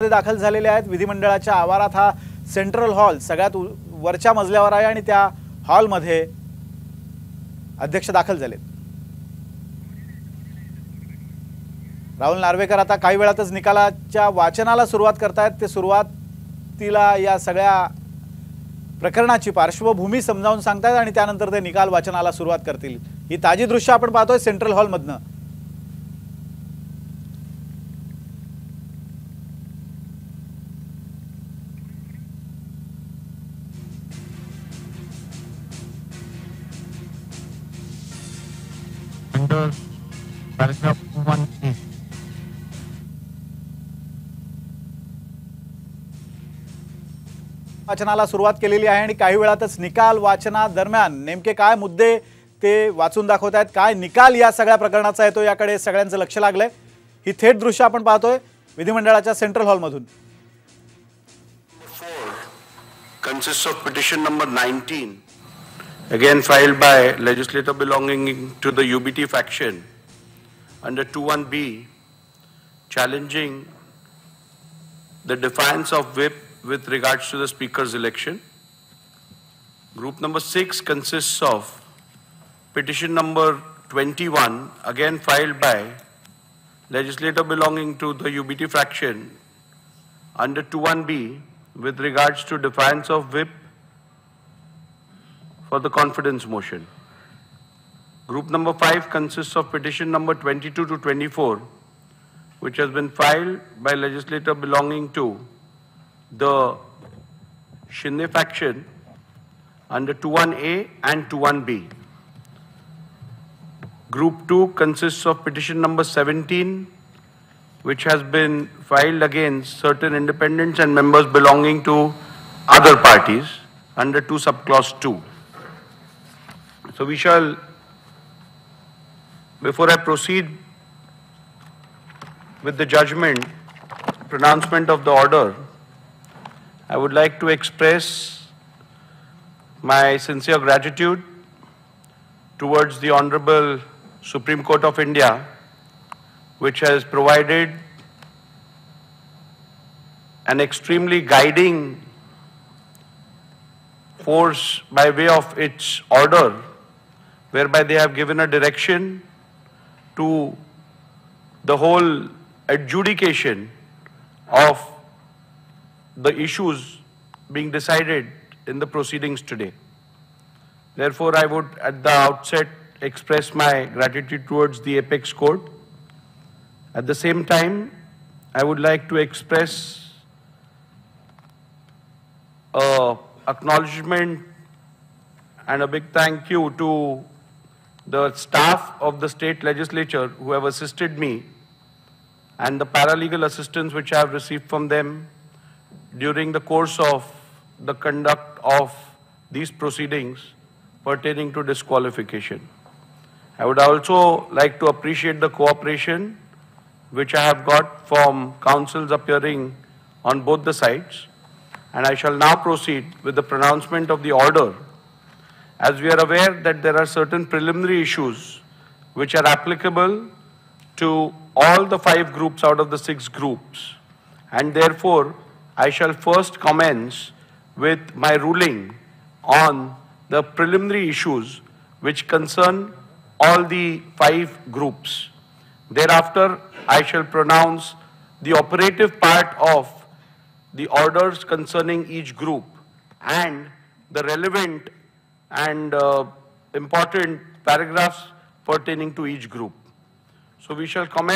दाखल झालेले आहेत। विधिमंडळाच्या आवारात हा सेंट्रल हॉल सगळ्यात वरच्या मजल्यावर आहे आणि त्या हॉलमध्ये अध्यक्ष दाखल झालेत। राहुल नार्वेकर आता काही वेळातच निकालाच्या वाचनाला सुरुवात करतायत। ते सुरुवातीला या सगळ्या प्रकरणाची पार्श्वभूमी समजावून सांगतायत आणि त्यानंतर ते निकाल वाचनाला सुरुवात करतील। ही ताजी दृश्य आपण पाहतोय सेंट्रल हॉल मधनं। Under paragraph 1A. वाचनाला सुरुवात केलेली आहे आणि काही वेळातच निकाल वाचना दरम्यान नेमके काय मुद्दे ते वाचून दाखवतायत, काय निकाल या सगळ्या प्रकरणाचा येतो याकडे सगळ्यांचं लक्ष लागलंय। ही थेट दृश्य आपण पाहतोय विधिमंडळाच्या सेंट्रल हॉल मधून। Consists of petition number 19, again filed by legislator belonging to the UBT faction under 21B, challenging the defiance of whip with regards to the speaker's election. Group number 6 consists of petition number 21, again filed by legislator belonging to the UBT faction under 21B, with regards to defiance of whip for the confidence motion. Group number 5 consists of petition number 22 to 24, which has been filed by legislator belonging to the Shinde faction under 21A and 21B. Group 2 consists of petition number 17, which has been filed against certain independents and members belonging to other parties under 2 subclause 2. So we shall, before I proceed with the judgment, pronouncement of the order, I would like to express my sincere gratitude towards the Honorable Supreme Court of India, which has provided an extremely guiding force by way of its order, whereby they have given a direction to the whole adjudication of the issues being decided in the proceedings today. Therefore, I would at the outset express my gratitude towards the Apex Court. At the same time, I would like to express acknowledgement and a big thank you to the staff of the state legislature who have assisted me and the paralegal assistance which I have received from them during the course of the conduct of these proceedings pertaining to disqualification. I would also like to appreciate the cooperation which I have got from counsels appearing on both the sides, and I shall now proceed with the pronouncement of the order. As we are aware that there are certain preliminary issues which are applicable to all the 5 groups out of the 6 groups, and therefore I shall first commence with my ruling on the preliminary issues which concern all the 5 groups. Thereafter, I shall pronounce the operative part of the orders concerning each group and the relevant and important paragraphs pertaining to each group. So we shall comment